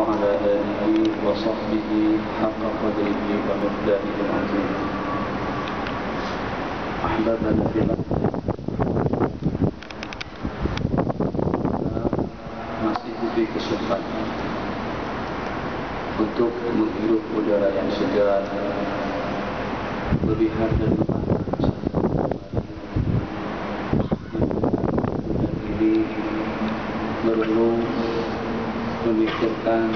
وعلى آله وصحبه حق قدره ومقداره العظيم. أحبابنا في الله, masih diberi kesempatan untuk menghirup udara yang segar, melihat dan merenung, memikirkan,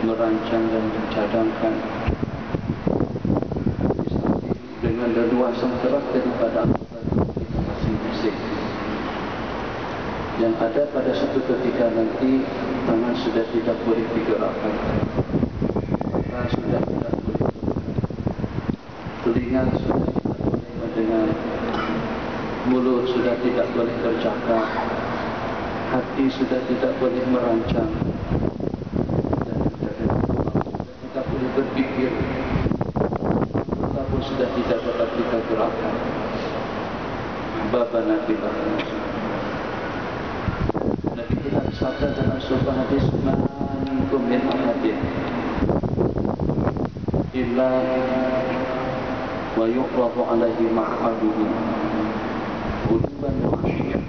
merancang dan mencadangkan dengan leluasa gerak daripada anggota kita masing-masing. Yang ada pada suatu ketika nanti tangan sudah tidak boleh digerakkan, mata sudah tidak boleh, telinga sudah tidak boleh mendengar, mulut sudah tidak boleh bercakap, hati sudah tidak boleh merancang, dan tidak boleh berpikir, pun sudah tidak dapat kita gerakkan. Ahbabana fillah, Nabi kita bersabda dalam sebuah hadis, "Ma minkum min ahadin illa wa yuqrabu alaihi ma'aduhu quluban wa asyiyah."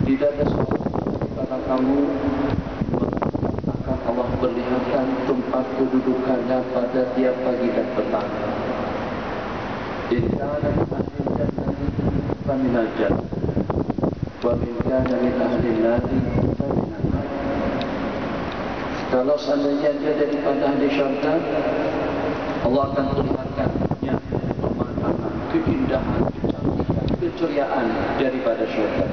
Tidak ada seorang pada kamu akan Allah perlihatkan tempat kedudukannya pada tiap pagi dan petang. Inna min ahli jannati fa min al-jannah wa min kana min ahli nari fa min an-nar. Kalau seandainya dia daripada ahli syurga, Allah akan perlihatkannya pemandangan, keindahan, kecantikan, keceriaan daripada syurga.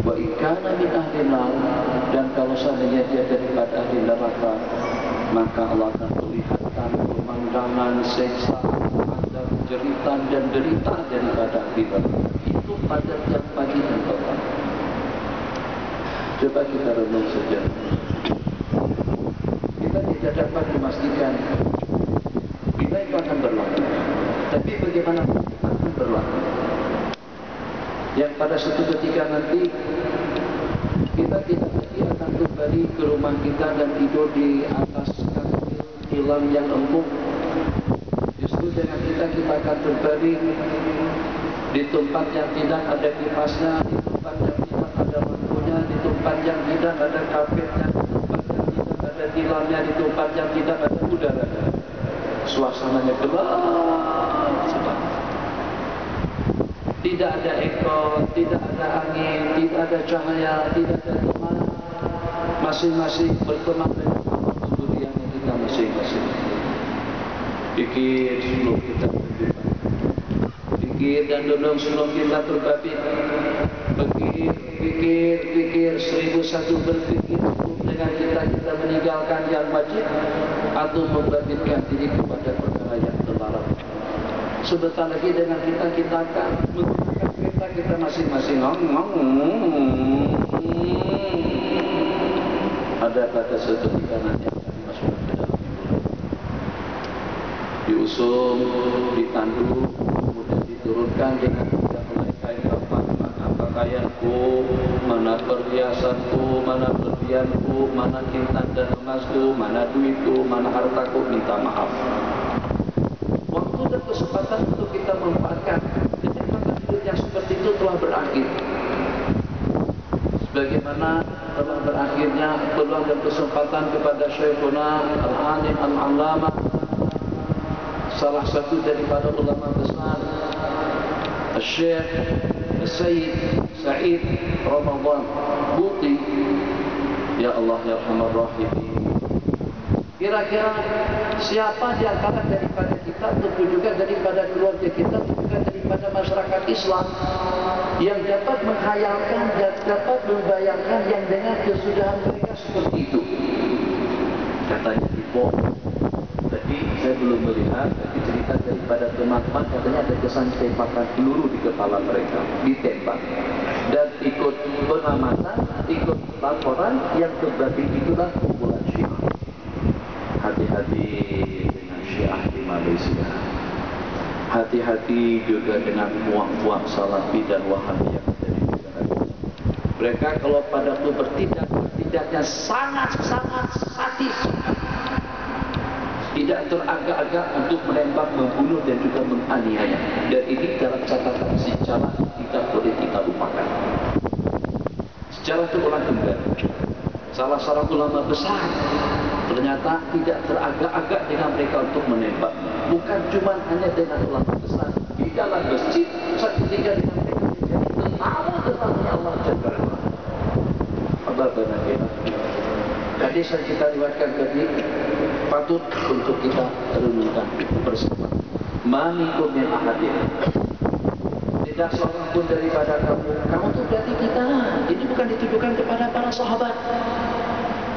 Wa ikana min ahli nar, dan kalau seandainya dia daripada ahli neraka, maka Allah akan perlihatkan pemandangan siksa, azab, jeritan dan derita daripada ahli neraka. Itu pada tiap pagi dan petang. Coba kita renung saja. Kita tidak dapat memastikan bila itu akan berlaku, tapi bagaimana akan berlaku. Yang pada suatu ketika nanti kita tidak lagi akan kembali ke rumah kita dan tidur di atas kastil tilam yang empuk. Justru dengan kita akan kembali di tempat yang tidak ada kipasnya, di tempat yang tidak ada lampunya, di tempat yang tidak ada karpetnya, di tempat yang tidak ada tilamnya, di tempat yang tidak ada udaranya. Suasananya gelap sekali. Tidak ada ekor, tidak ada angin, tidak ada cahaya, tidak ada teman. Masing-masing berteman dengan kemudiannya kita masing-masing. Pikir sebelum kita berdebat. Pikir dan renung sebelum kita berbabit. Pikir 1001 berpikir dengan kita meninggalkan yang wajib atau membabitkan diri kepada perkara yang terlarang. Sebentar lagi dengan kita akan menggunakan kereta kita masing-masing. Ada pada suatu ketika nanti akan dimasukkan ke dalam timbulan, diusung, ditandu, kemudian diturunkan dengan tidak mulai kain kapan, mana pakaianku, mana perhiasanku, mana berlianku, mana kintan dan emasku, mana duitku, mana hartaku, minta maaf. Waktu dan kesempatan untuk kita manfaatkan kenikmatan hidup yang seperti itu telah berakhir. Sebagaimana telah berakhirnya peluang dan kesempatan kepada Syekhuna Al-Alim Al-Allamah, salah satu daripada ulama besar, Syekh Sayyid Sa'id Ramadan Buti. Ya Allah ya Arhamar Rahimin, kira-kira siapa di antara daripada kita, tentu juga daripada keluarga kita, tentu juga daripada masyarakat Islam yang dapat menghayalkan dan dapat membayangkan yang dengan kesudahan mereka seperti itu? Katanya Ibu, tadi saya belum melihat, tapi cerita daripada teman-teman katanya ada kesan tembakan peluru di kepala mereka, ditembak, dan ikut pengamatan, ikut laporan yang terjadi itulah kumpulan Syiah. Hati-hati dengan Syiah di Malaysia. Hati-hati juga dengan puak-puak Salafi dan Wahabi yang ada di negara kita. Mereka kalau pada itu bertindaknya senjatanya sangat-sangat sadis, tidak teragak-agak untuk menembak, membunuh dan juga menganiaya. Dan ini dalam catatan sejarah tidak boleh kita lupakan. Sejarah terulang kembali. Salah seorang ulama besar ternyata tidak teragak-agak dengan mereka untuk menembak. Bukan cuma hanya dengan ulama besar, di dalam masjid seketika dengan mereka menjadi tetamu Allah Jalla wa'ala. Allah benar. Hadis yang kita riwayatkan tadi patut untuk kita renungkan bersama. Manikum min ahadin. Tidak seorang pun daripada kamu tuh berarti kita. Ini bukan ditujukan kepada para sahabat,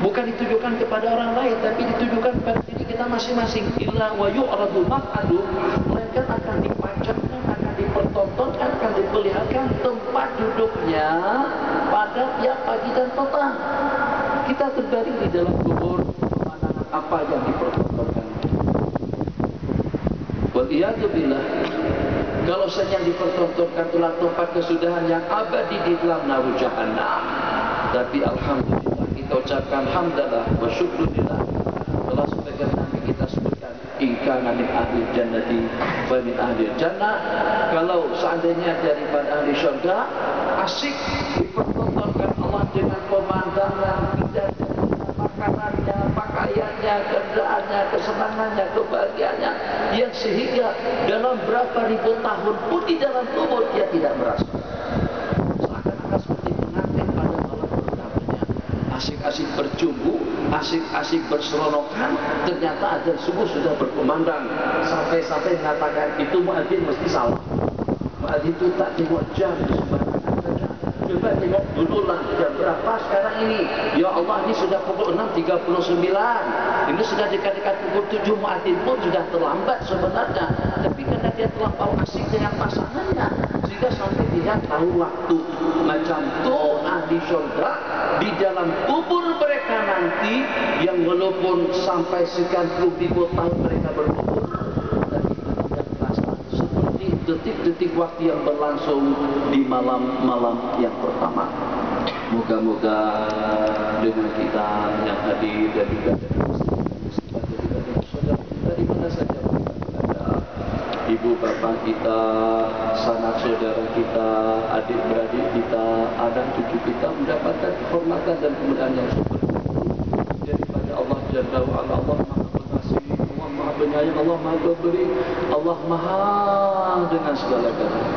bukan ditujukan kepada orang lain, tapi ditujukan kepada diri kita masing-masing. Illa wa yu'radu maq'adu, melainkan akan dipajangkan, akan dipertontonkan, akan diperlihatkan tempat duduknya pada tiap pagi dan petang. Kita terbaring di dalam kubur, pemandangan apa yang dipertontonkan. Waliyadu billah. Kalau saja yang dipertontonkan itulah tempat kesudahan yang abadi di dalam neraka jahannam. Tapi alhamdulillah kita ucapkan hamdalah wa syukurillah. Telah sebagian Nabi kita sebutkan ingkana min ahli jannati wa min ahli jannah. Kalau seandainya daripada ahli syurga, asik dipertontonkan Allah dengan pemandangan indah, makanannya, pakaiannya, kerjaannya, kesenangannya, kebahagiaannya, yang sehingga dalam berapa ribu tahun pun di dalam kubur dia tidak merasa. Seakan-akan seperti pengantin pada malam pernikahannya, asik-asik bercumbu, asik-asik berseronokan, ternyata azan subuh sudah berkumandang. Sampai-sampai mengatakan itu muadzin mesti salah. Muadzin itu tak tengok jam sembarangan saja. Coba tengok dulu lah jam berapa sekarang ini. Ya Allah, ini sudah pukul 6.39. Ini sudah dekat-dekat pukul 7. Muadzin pun sudah terlambat sebenarnya. Tapi karena dia terlampau asik dengan pasangannya, sehingga sampai dia tahu waktu. Macam tu ahli syurga di dalam kubur mereka nanti, yang walaupun sampai sekian puluh ribu tahun mereka berkubur, tapi tidak terasa seperti detik-detik waktu yang berlangsung di malam-malam yang pertama. Moga-moga dengan kita yang hadir dan juga dengan saudara dari mana saja ada, ibu bapa kita, sanak saudara kita, adik-beradik kita, anak cucu kita mendapatkan kehormatan dan kemuliaan yang super daripada Allah Jalla wa'ala. Allah Maha Pengasih, Allah Maha Penyayang, Allah Maha Pemberi, Allah Maha dengan segala-galanya.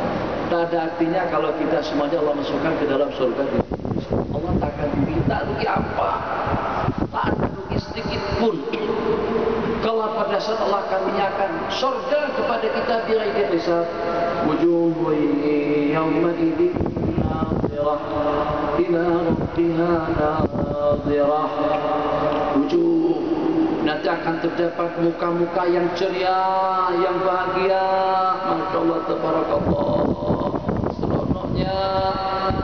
Tak ada artinya kalau kita semuanya Allah masukkan ke dalam surga. Allah tak akan diminta rugi apa, tak ada rugi sedikit pun. Kalau pada saat Allah akan menyiapkan surga kepada kita bighairi hisab. Wujuhun yawma idzin nadhirah ila rabbiha nadhirah. Wujuh, nanti akan terdapat muka-muka yang ceria, yang bahagia. Masya Allah, tabarakallah. Seronoknya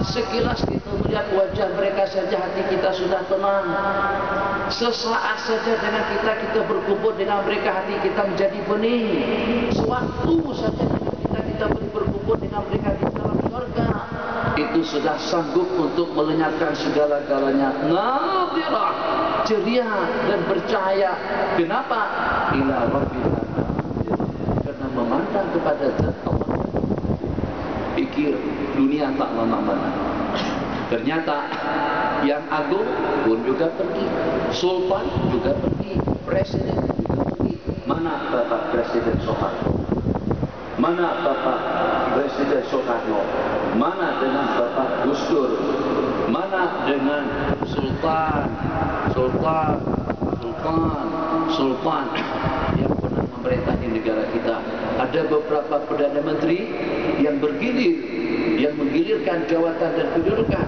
sekilas kita melihat wajah mereka saja hati kita sudah tenang. Sesaat saja dengan kita berkumpul dengan mereka, hati kita menjadi bening. Sewaktu saja kita berkumpul dengan mereka di dalam surga, itu sudah sanggup untuk melenyapkan segala-galanya. Nadhirah, ceria dan bercahaya. Kenapa? Ila rabbil alamin. Karena memandang kepada zat Allah. Pikir dunia tak lama-lama. Ternyata yang agung pun juga pergi, sultan juga pergi, presiden juga pergi. Mana Bapak Presiden Soekarno? Mana Bapak Presiden Soekarno? Mana dengan Bapak Gus Dur? Mana dengan sultan yang pernah memerintah di negara kita? Ada beberapa Perdana Menteri yang bergilir, yang menggilirkan jawatan dan kedudukan,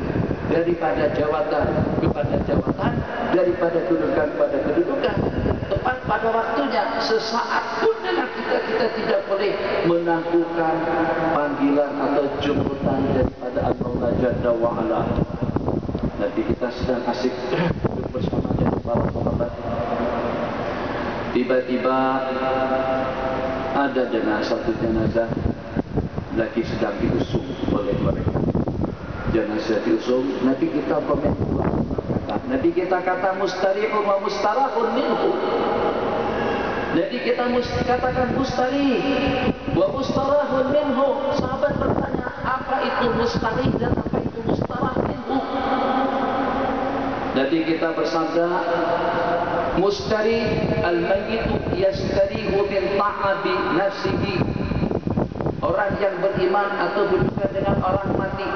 daripada jawatan kepada jawatan, daripada kedudukan kepada kedudukan. Tepat pada waktunya, sesaat pun dengan kita tidak boleh menangguhkan panggilan atau jemputan daripada Allah Jalla wa'ala. Nanti kita sedang asik duduk bersama dengan para sahabat. Tiba-tiba ada satu jenazah lagi sedang diusung oleh mereka. Jenazah diusung, Nabi kita komen, Nabi Jadi kita kata mustarihun wa mustarahun minhu. Jadi kita katakan mustarih wa mustarahun minhu. Sahabat bertanya, apa itu mustarih dan apa itu mustarah minhu? Jadi kita bersabda, mustarih al-mayyitu yastarihu min ta'abi nafsihi. Orang yang beriman atau berduka dengan orang mati,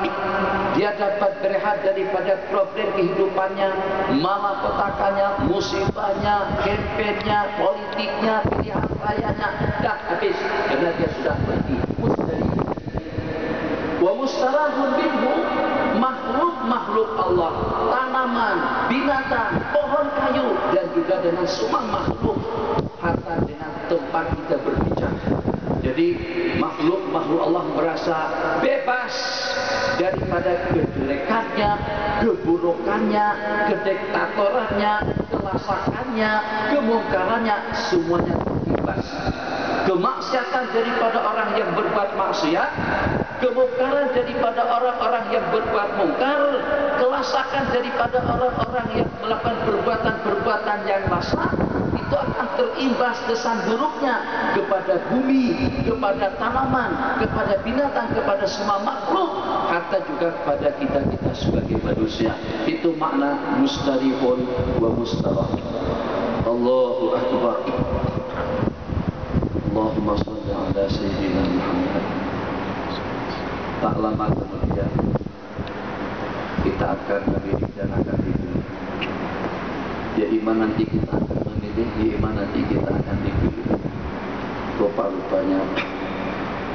dia dapat berehat daripada problem kehidupannya, malapetakannya, musibahnya, kampanye, politiknya, pilihan rayanya, dah habis karena dia sudah pergi. Mustarih. Wa mustarahun minhu, makhluk Allah, tanaman, binatang, pohon kayu, dan juga dengan semua makhluk, hatta dengan tempat kita berbicara. Jadi makhluk Allah merasa bebas daripada kejelekannya, keburukannya, kediktatorannya, kelasakannya, kemungkarannya, semuanya terbebas. Kemaksiatan daripada orang yang berbuat maksiat, kemungkaran daripada orang-orang yang berbuat mungkar, kelasakan daripada orang-orang yang melakukan perbuatan-perbuatan yang lasak, itu akan terimbas kesan buruknya kepada bumi, kepada tanaman, kepada binatang, kepada semua makhluk, hatta juga kepada kita sebagai manusia. Itu makna mustarihun wa mustarah. Allahu Akbar. Allahumma salli ala sayyidina Muhammad. Tak lama kemudian kita akan memilih dan akan dipilih. Ya iman nanti kita akan memilih, ya iman nanti kita akan dipilih. Rupa-rupanya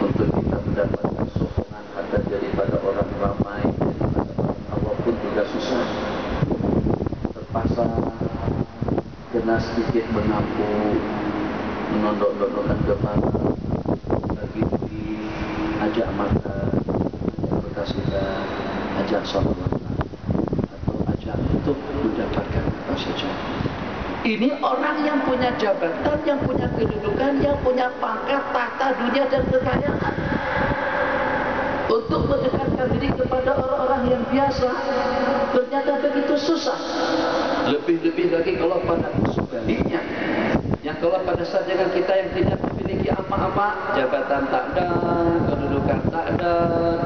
untuk kita mendapatkan sokongan ada daripada orang ramai, daripada orang awam pun juga susah. Terpaksa kena sedikit mengampu, menondok-nondokkan kepala, bagi ajak makan, ajak berkasihan, ajak salawat, atau ajak untuk mendapatkan apa saja. Ini orang yang punya jabatan, yang punya kedudukan, yang punya pangkat, tahta, dunia dan kekayaan. Untuk mendekatkan diri kepada orang-orang yang biasa, ternyata begitu susah. Lebih-lebih lagi kalau pada sebaliknya, yang kalau pada saat dengan kita yang tidak memiliki apa-apa, jabatan tak ada, kedudukan tak ada,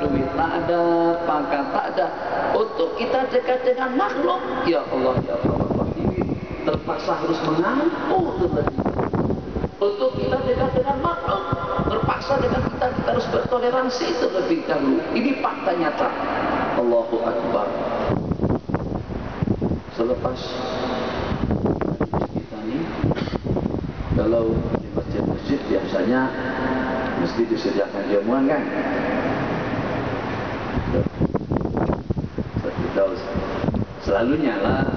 duit tak ada, pangkat tak ada, untuk kita dekat dengan makhluk, ya Allah, ya Allah, ini terpaksa harus mengampu terlebih. Untuk kita dekat dengan makhluk, terpaksa dengan kita harus bertoleransi terlebih dahulu. Ini fakta nyata. Allahu Akbar. Selepas kita ini, kalau di masjid-masjid biasanya mesti disediakan jamuan kan? Saya tahu selalunya lah.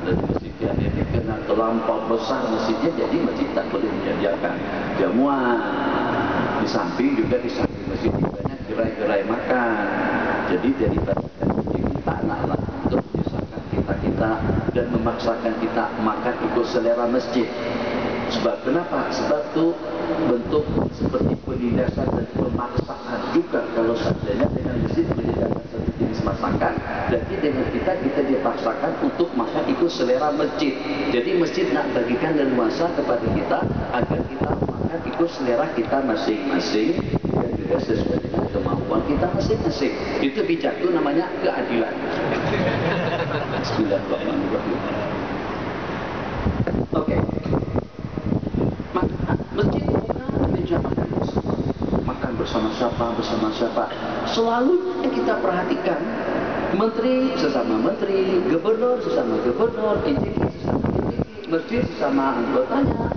Dan masjid ini kena terlampau besar masjidnya, jadi masjid tak boleh menyediakan jamuan. Di samping juga di samping masjid banyak gerai-gerai makan. Jadi daripada kita naklah untuk menyusahkan kita dan memaksakan kita makan ikut selera masjid. Sebab kenapa? Sebab itu bentuk seperti penindasan dan pemaksaan juga kalau seandainya dengan masjid menyediakan satu jenis masakan, jadi dengan kita dipaksakan untuk makan ikut selera masjid. Jadi masjid nak bagikan leluasa kepada kita agar kita makan ikut selera kita masing-masing dan juga sesuai dengan kemampuan kita masing-masing. Itu bijak, itu namanya keadilan. Bismillahirrahmanirrahim. Oke. Masjid bukan meja makan bersama. Makan bersama siapa. Selalu yang kita perhatikan, menteri sesama menteri, gubernur sesama gubernur, PJK sesama PJK, masjid sesama anggotanya.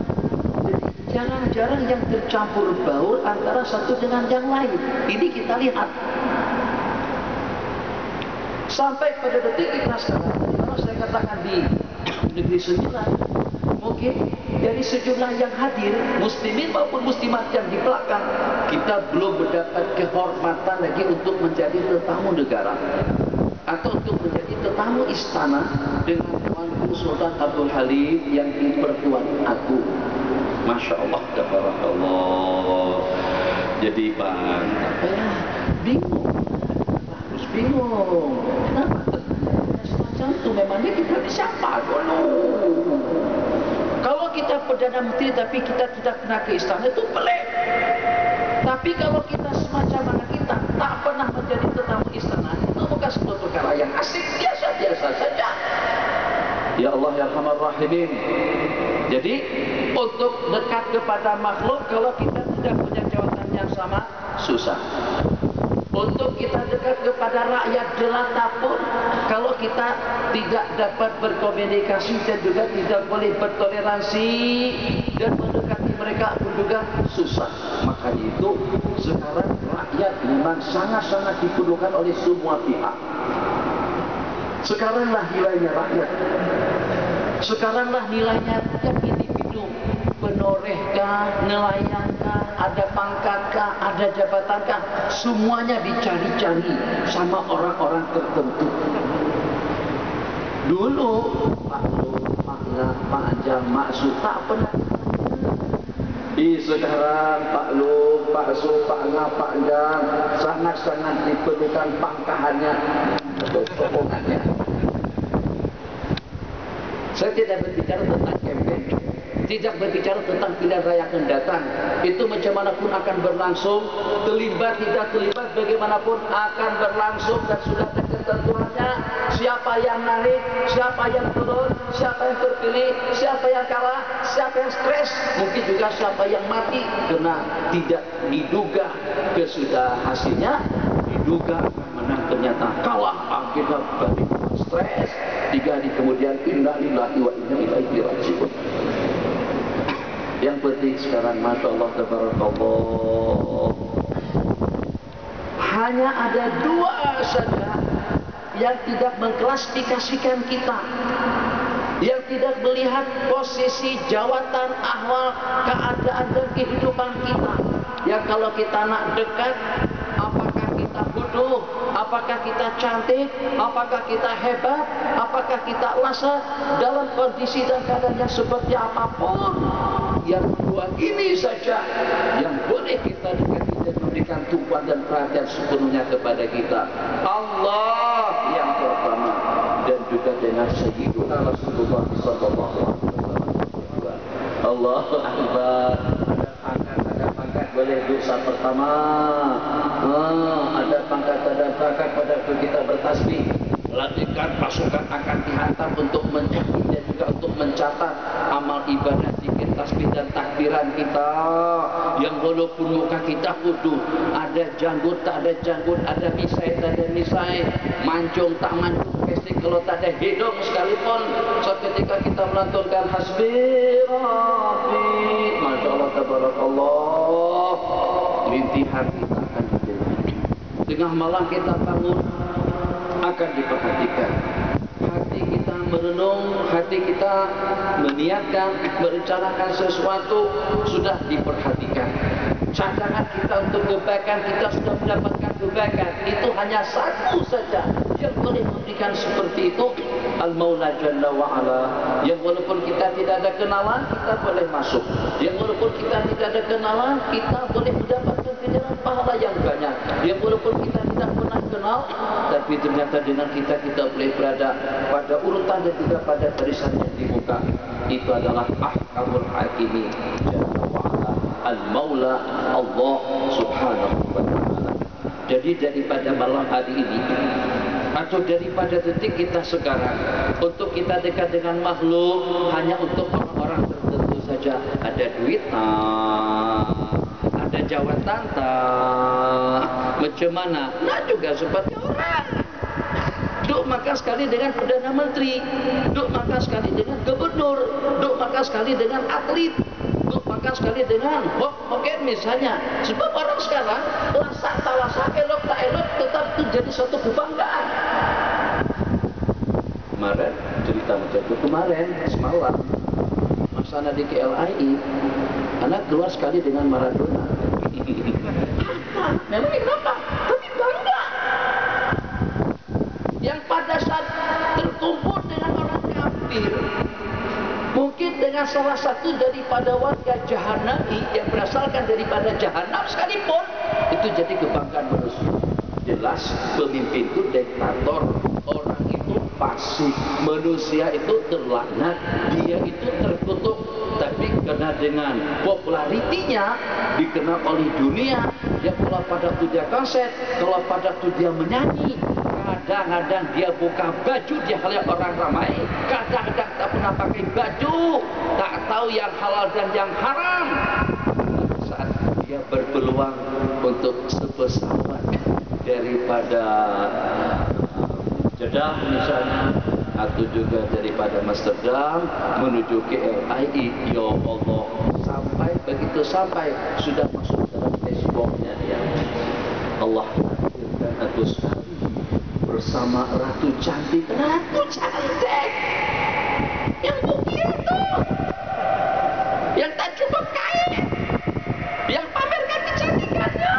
Jadi jarang-jarang yang tercampur baur antara satu dengan yang lain. Ini kita lihat. Sampai pada detik kita sekarang, kalau saya katakan di negeri Sembilan, mungkin dari sejumlah yang hadir, muslimin maupun muslimat yang di belakang, kita belum mendapat kehormatan lagi untuk menjadi tetamu negara atau untuk menjadi tetamu istana dengan Tuanku Sultan Abdul Halim yang dipertuan aku. Masya Allah, tabarakallah. Jadi bang, apa ya, bingung. Kenapa? Semacam itu memangnya kita di siapa dulu? Kalau kita Perdana Menteri tapi kita tidak pernah ke istana itu pelik. Tapi kalau kita semacam mana kita tak pernah menjadi tetamu istana, itu bukan sebuah perkara yang asik, biasa-biasa saja. Ya Allah ya Arhamar Rahimin. Jadi untuk dekat kepada makhluk, kalau kita tidak punya jawatan yang sama, susah. Untuk kita dekat kepada rakyat jelata pun, kalau kita tidak dapat berkomunikasi dan juga tidak boleh bertoleransi dan mendekati mereka pun juga susah. Makanya itu sekarang rakyat memang sangat-sangat diperlukan oleh semua pihak. Sekaranglah nilainya rakyat. Sekaranglah nilainya yang individu. Penorehkah, nelayankah, ada pangkatkah, ada jabatankah, semuanya dicari-cari sama orang-orang tertentu. Dulu Pak Lu, Pak La, Pak Jam, Mak Su tak pernah. Sekarang Pak Lu, Pak Su, Pak La, Pak Jam sangat-sangat diperlukan pangkahannya atau sokongannya. Saya tidak berbicara tentang campaign, tidak berbicara tentang pilihan raya akan datang. Itu macam manapun akan berlangsung, terlibat tidak terlibat bagaimanapun akan berlangsung dan sudah ada ketentuannya. Siapa yang naik, siapa yang turun, siapa yang terpilih, siapa yang kalah, siapa yang stres, mungkin juga siapa yang mati karena tidak diduga kesudah hasilnya, diduga menang ternyata kalah, akhirnya balik stres. 3 hari kemudian inna lillahi wa inna ilaihi raji'un. Yang penting sekarang Masya Allah tabarakallah, hanya ada 2 saja yang tidak mengklasifikasikan kita, yang tidak melihat posisi, jawatan, ahwal, keadaan dan kehidupan kita. Yang kalau kita nak dekat, apakah kita bodoh, apakah kita cantik, apakah kita hebat, apakah kita luasa, dalam kondisi dan keadaan yang seperti apapun, yang 2 ini saja yang boleh kita dekati dan memberikan tumpuan dan perhatian sepenuhnya kepada kita. Allah yang pertama dan juga dengan Sayyiduna Rasulullah sallallahu alaihi wasallam. Allahu Akbar. Ada pangkat boleh dosa pertama. Ada pangkat pada kita bertasbih. Lantikan pasukan akan dihantar untuk mencatat dan juga untuk mencatat amal ibadah, zikir, tasbih dan takbiran kita. Yang walaupun muka kita kudu ada janggut tak ada janggut, ada misai tak ada misai, mancung tak mancung, kesik kalau tak ada hidung sekalipun. Ketika kita melantunkan hasbi rabbi, Masya Allah tabarakallah, rintihan kita akan didengar. Tengah malam kita bangun akan diperhatikan. Hati kita merenung, hati kita meniatkan, merencanakan sesuatu sudah diperhatikan. Cadangan kita untuk kebaikan kita sudah mendapatkan kebaikan. Itu hanya satu saja yang boleh memberikan seperti itu, Al-Maula Jalla wa'ala. Yang walaupun kita tidak ada kenalan, kita boleh masuk. Yang walaupun kita tidak ada kenalan, kita boleh mendapatkan ganjaran pahala yang banyak. Yang walaupun kita tidak pernah kenal, tapi ternyata dengan kita boleh berada pada urutan dan juga pada barisan yang di muka. Itu adalah Ahkamul Hakimi Jalla wa'ala, Al-Maula Allah subhanahu wa ta'ala. Jadi daripada malam hari ini atau daripada detik kita sekarang, untuk kita dekat dengan makhluk hanya untuk orang-orang tertentu saja. Ada duit ada jawatan macam mana? Nah juga seperti orang duk makan sekali dengan Perdana Menteri, duk makan sekali dengan gubernur, duk makan sekali dengan atlet, duk makan sekali dengan hoken misalnya. Sebab orang sekarang lasak tak lasak, elok tak elok, tetap itu jadi suatu kebanggaan. Kemarin cerita macam itu, kemarin semalam maksana di KLII, anak keluar sekali dengan Maradona. Memang kenapa? Tapi bangga. Yang pada saat terkumpul dengan orang kafir, mungkin dengan salah satu daripada warga Jahannami yang berasalkan daripada Jahannam sekalipun, itu jadi kebanggaan manusia. Jelas pemimpin itu diktator, orang itu fasik. Manusia itu terlaknat, dia itu terkutuk. Tapi karena dengan popularitinya dikenal oleh dunia, dia kalau pada tuh dia konser, kalau pada tuh dia menyanyi, kadang-kadang dia buka baju, dia lihat orang ramai, kadang-kadang tak pernah pakai baju, tak tahu yang halal dan yang haram. Saat dia berpeluang untuk sepesawat daripada Jeddah misalnya, atau juga daripada Amsterdam menuju ke LIE, ya Allah, sampai begitu sampai sudah masuk dalam dashboardnya dia. Allah hadirkan Agus Ari bersama Ratu Cantik. Ratu Cantik yang bukti itu, yang tak cukup kaya, yang pamerkan kecantikannya,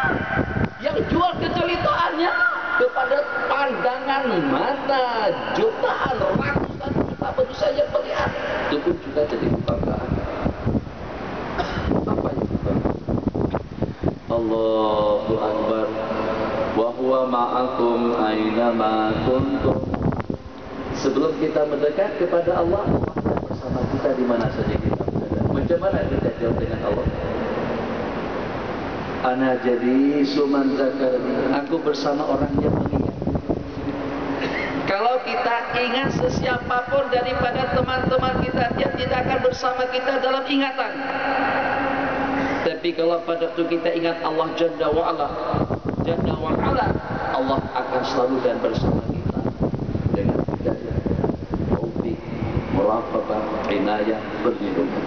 yang jual kecelitaannya kepada pandangan mata jutaan, ratusan juta manusia yang melihat. Itu pun juga jadi kebanggaan. Apa yang dibanggakan? Allahu Akbar. Wa huwa ma'akum aina ma kuntum. Sebelum kita mendekat kepada Allah, Allah akan bersama kita di mana saja kita berada. Macam mana kita jauh dengan Allah? Ana jadi suman zakarni, aku bersama orang yang mengingat. Kalau kita ingat sesiapapun daripada teman-teman kita, dia tidak akan bersama kita dalam ingatan. Tapi kalau pada waktu kita ingat Allah Jalla wa'ala, Jalla wa'ala, Allah akan selalu dan bersama kita dengan hidayah, taufik, muraqabah, inayah, perlindungan.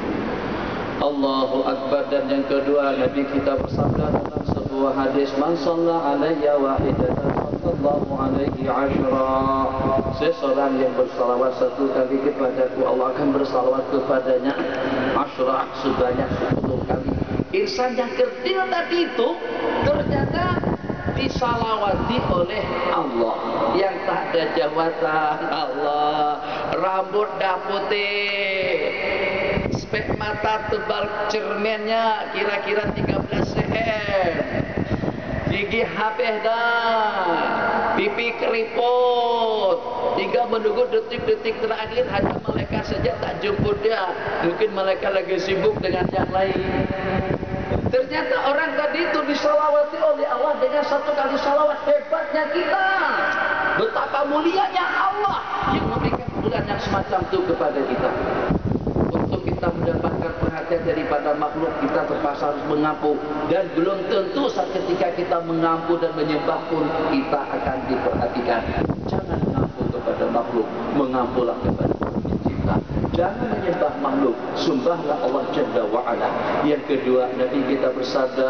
Allahu Akbar. Dan yang kedua, Nabi kita bersabda dalam sebuah hadis, man shalla alayya wahidatan sallallahu alaihi asyra. Seseorang yang bersalawat satu kali kepadaku, Allah akan bersalawat kepadanya asyra, sebanyak 10 kali. Insan yang kecil tadi itu ternyata disalawati oleh Allah, yang tak ada jawatan. Allah, rambut dah putih, spek mata tebal, cermennya kira-kira 13 cm, gigi habis dah, pipi keriput, tinggal menunggu detik-detik terakhir. Hanya malaikat saja tak jemput dia, mungkin malaikat lagi sibuk dengan yang lain. Ternyata orang tadi itu disalawati oleh Allah dengan satu kali salawat. Hebatnya kita, betapa mulianya Allah yang memberikan bulan yang semacam itu kepada kita. Untuk kita mendapatkan perhatian daripada makhluk, kita terpaksa harus mengampu. Dan belum tentu saat ketika kita mengampu dan menyembah pun kita akan diperhatikan. Jangan mengampu kepada makhluk, mengampulah kepada pencipta. Jangan menyembah makhluk, sembahlah Allah Jalla wa'ala. Yang kedua, Nabi kita bersabda,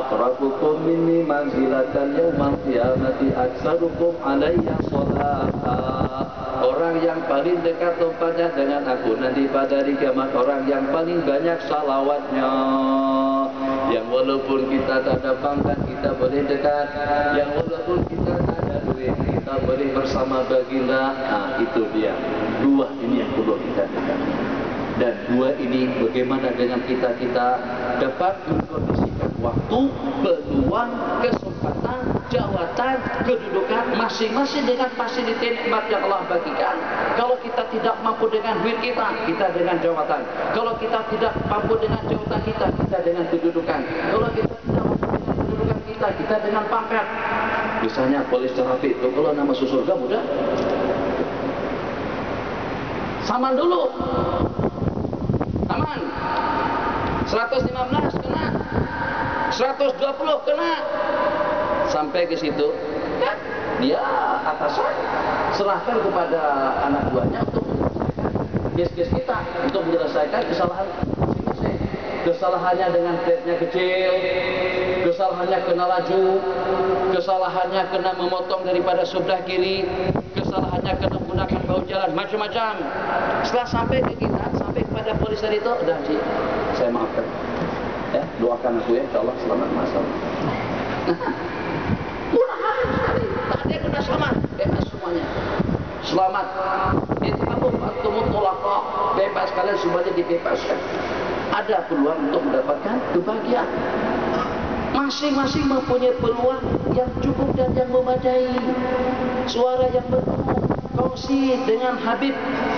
aqrabukum minni manzilatan yawmal qiyamati aktsarukum alayya sholata. Orang yang paling dekat tempatnya dengan aku nanti pada hari kiamat, orang yang paling banyak salawatnya. Yang walaupun kita tak ada pangkat, kita boleh dekat. Yang walaupun kita tak ada duit, kita boleh bersama baginda. Nah, itu dia. Dua ini yang perlu kita dekat. Dan dua ini bagaimana dengan kita dapat mengkondisikan waktu, peluang, kesempatan, jawatan, kedudukan masing-masing dengan fasiliti nikmat yang Allah bagikan. Kalau kita tidak mampu dengan duit kita dengan jawatan. Kalau kita tidak mampu dengan jawatan kita dengan kedudukan. Kalau kita tidak mampu dengan kedudukan kita dengan pangkat. Misalnya polis trafik itu, kalau nama surga mudah. Saman dulu. Aman. 115 kena. 120 kena. Sampai ke situ, kan dia atasan serahkan kepada anak buahnya untuk menyelesaikan kes-kes kita, untuk menyelesaikan kesalahan masing-masing. Kesalahannya dengan platenya kecil, kesalahannya kena laju, kesalahannya kena memotong daripada sebelah kiri, kesalahannya kena menggunakan bahu jalan, macam-macam. Setelah sampai ke kita, sampai kepada polis tadi itu, udah sih, saya maafkan. Ya, doakan aku ya, insyaallah selamat masalah. Murah hati sekali, tak ada yang kena selamat, bebas semuanya. Selamat. Itu kamu tolak, bebas, kalian semuanya dibebaskan. Ada peluang untuk mendapatkan kebahagiaan. Masing-masing mempunyai peluang yang cukup dan yang memadai. Suara yang betul, kongsi dengan Habib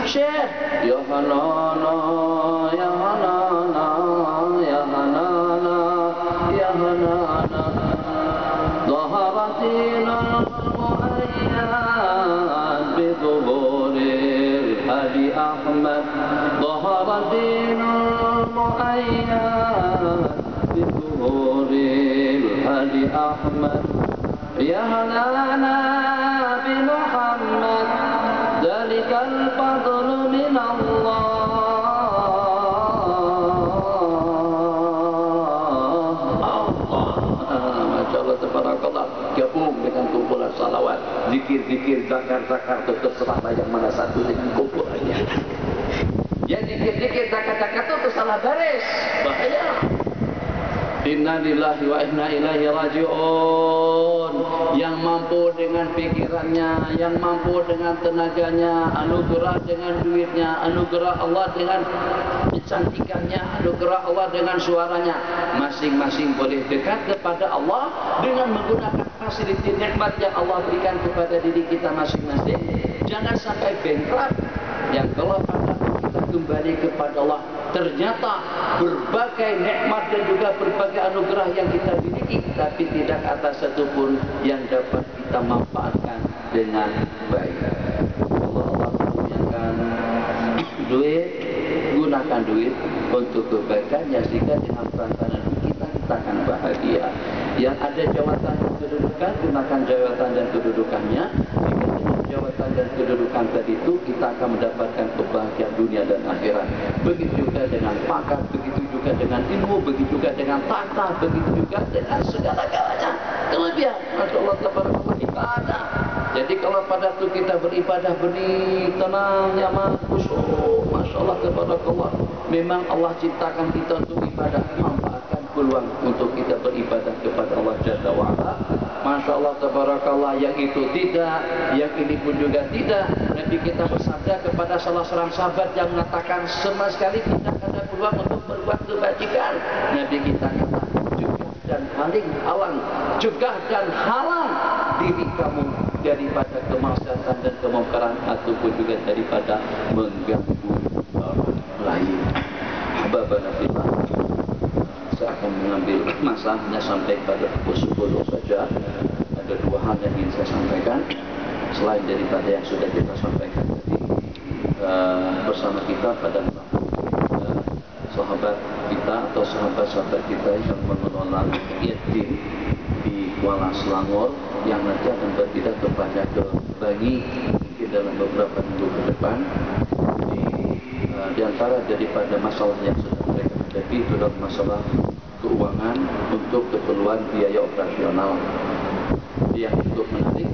Syekh. Ya Hanana, ya Hanana, ya Hanana, ya Hanana, Zaharatina mu'ayyad bidhuhuril Hadi Ahmad, Zaharatina mu'ayyad bidhuhuril Hadi Ahmad. Ya Hanana bi Muhammad, Dalikal fadlu min Allah. Masya Allah, tabarakallah. Gabung dengan kumpulan salawat, zikir-zikir, zakar-zakar, terserah yang mana satu dengan kumpulannya. Yang zikir-zikir, zakar-zakar itu tersalah baris, bahaya. Inna lillahi wa inna ilaihi raji'un. Yang mampu dengan pikirannya, yang mampu dengan tenaganya, anugerah dengan duitnya, anugerah Allah dengan kecantikannya, anugerah Allah dengan suaranya, masing-masing boleh dekat kepada Allah dengan menggunakan fasilitas nikmat yang Allah berikan kepada diri kita masing-masing. Jangan sampai bankrupt. Yang kalau pada kita kembali kepada Allah, ternyata berbagai nikmat dan juga berbagai anugerah yang kita miliki, tapi tidak ada satupun yang dapat kita manfaatkan dengan baik. Allah punyakkan duit, gunakan duit untuk kebaikannya, sehingga dengan perantaraan kita akan bahagia. Yang ada jawatan dan kedudukan, gunakan jawatan dan kedudukannya. Jawatan dan kedudukan tadi itu kita akan mendapatkan kebahagiaan dunia dan akhirat. Begitu juga dengan pangkat, begitu juga dengan ilmu, begitu juga dengan tahta, begitu juga dengan segala-galanya. Kelebihan, Masya Allah, tabarakallah, ibadah. Jadi kalau pada itu kita beribadah benih, tenang, nyaman, khusyuk, Masya Allah, tabarakallah. Memang Allah ciptakan kita untuk ibadah, manfaatkan peluang untuk kita beribadah kepada Allah Jalla wa'ala. Masya Allah, tabarakallah. Yang itu tidak, yang ini pun juga tidak. Nabi kita bersabda kepada salah seorang sahabat yang mengatakan sama sekali tidak ada peluang untuk berbuat kebajikan. Nabi kita kata, cegah dan halang, cegah dan halang diri kamu daripada kemaksiatan dan kemungkaran, ataupun juga daripada mengganggu orang lain. Hababana fillah, saya akan mengambil masanya sampai pada pukul 10 saja. Ada dua hal yang ingin saya sampaikan selain daripada yang sudah kita sampaikan tadi. Bersama kita pada sahabat kita atau sahabat-sahabat kita yang mengelola yatim di Kuala Selangor, yang nanti akan berpindah kepada ke Bangi mungkin dalam beberapa minggu ke depan. Di antara daripada masalah yang sedang mereka hadapi itu adalah masalah keuangan untuk keperluan biaya operasional. Yang untuk menarik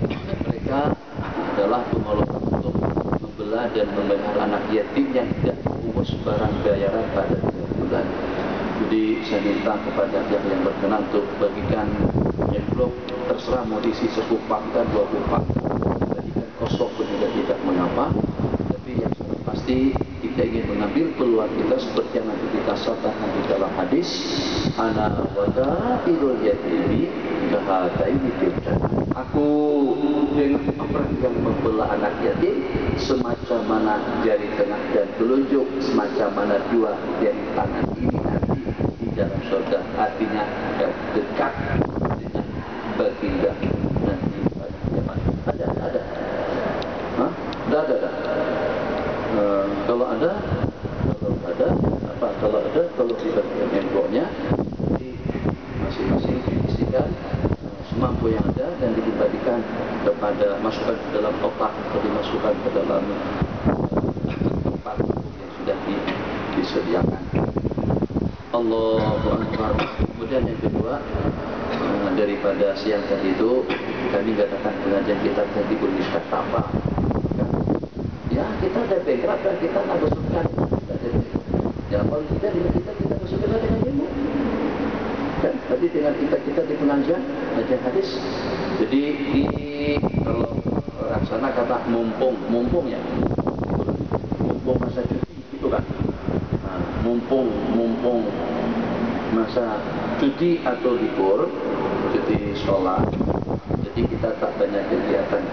mereka adalah pengelolaan untuk membelah dan memelihara anak yatim yang tidak punya barang bayaran pada 3 bulan. Jadi saya minta kepada pihak yang berkenan untuk bagikan envelope, terserah mau diisi 10 pak dan 20 pak, bagikan kosong pun juga tidak mengapa. Tapi yang sudah pasti kita ingin mengambil peluang kita seperti yang nanti kita sabdakan di dalam hadis, ana wadairul yatimi kahataini fil jannah. Aku dengan orang yang membelah anak yatim semacam mana jari tengah dan telunjuk, semacam mana dua jari tangan ini nanti di dalam surga. Artinya dekat dengan baginda nanti pada zaman. Ada. Hah? Ada. Kalau tidak envelope-nya di masing-masing diisikan semampu yang ada dan dibagikan kepada, masukkan ke dalam kotak atau dimasukkan ke dalam tempat yang sudah disediakan. Allahu Akbar. Kemudian yang kedua, daripada siang tadi itu kami mengadakan pengajian kita tadi bermiskat apa. Ya kita ada background dan kita nak bersukan. Ya kalau tidak dengan kita bersukan dengan ilmu. Dan tadi dengan kita di pengajian hadis. Jadi kalau orang sana kata mumpung ya, mumpung masa cuti itu kan. Nah, mumpung masa cuti atau libur, cuti sekolah. Jadi kita tak banyak kegiatan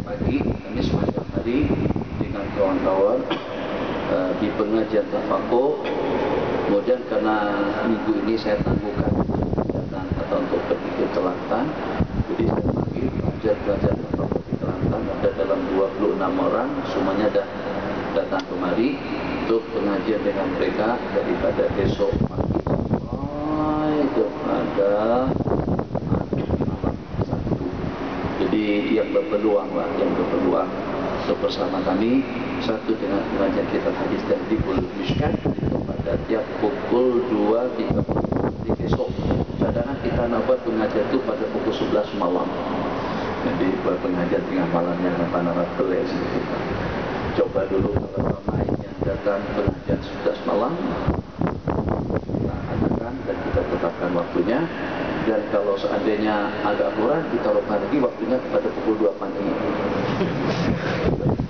pagi. lagi pengajian tafakuh. Kemudian karena minggu ini saya tangguhkan untuk kegiatan atau untuk pergi ke Kelantan, jadi saya panggil pelajar-pelajar tafakuh di Kelantan, ada dalam 26 orang, semuanya dah datang kemari untuk pengajian dengan mereka daripada besok pagi sampai kepada malam Sabtu. Jadi yang berpeluang lah, yang berpeluang untuk bersama kami, satu dengan pengajian kitab hadis dan Tibul Mishkat itu pada tiap pukul 2.30 di besok. Cadangan kita nak buat pengajian itu pada pukul 11 malam. Jadi buat pengajian tengah malamnya apa-apa peles gitu. Coba dulu kalau ramai yang datang pengajian 11 malam, kita adakan dan kita tetapkan waktunya. Dan kalau seandainya agak kurang, kita ubah lagi waktunya kepada pukul 2 pagi.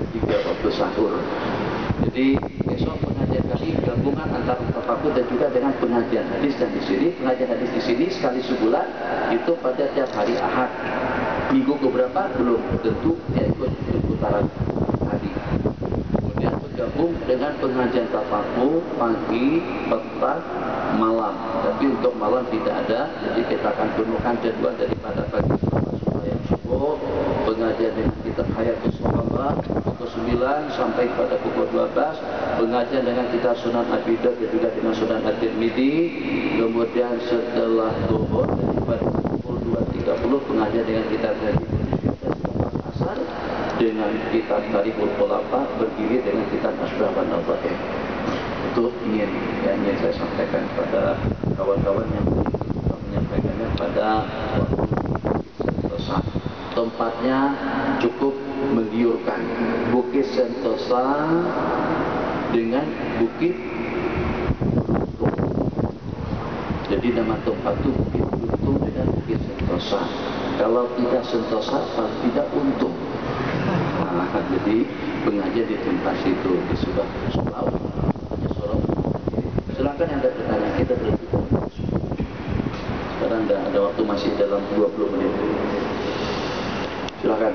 Ketiga waktu sahur. Jadi besok pengajian kami gabungan antara tafakuh dan juga dengan pengajian hadis, dan di sini pengajian hadis di sini sekali sebulan itu pada tiap hari Ahad. Minggu keberapa belum tentu, dia ikut putaran hari. Kemudian bergabung dengan pengajian tafakuh pagi, petang, malam. Tapi untuk malam tidak ada, jadi kita akan penuhkan jadwal daripada pagi supaya subuh pengajian dengan kitab Hayatus Sahabat pukul 9 sampai pada pukul 12, pengajian dengan kitab Sunan Abi Dawud dan juga dengan Sunan At-Tirmidzi. Kemudian setelah zuhur daripada pukul 2.30 pengajian dengan kitab Asar dengan kitab Tarikul Khulafa, berdiri dengan kitab Asbab an-Nabaih. Itu ingin saya sampaikan kepada kawan-kawan yang menyampaikannya pada waktu Sentosa. Tempatnya cukup menggiurkan, Bukit Sentosa dengan Bukit Buntung. Jadi nama tempat itu Bukit Buntung dengan Bukit Sentosa. Kalau tidak Sentosa, kalau tidak Untung. Nah, jadi pengajian di tempat itu di sebelah Surau. Silakan yang ada pertanyaan, kita berhenti. Sekarang ada waktu masih dalam 20 menit. Silakan.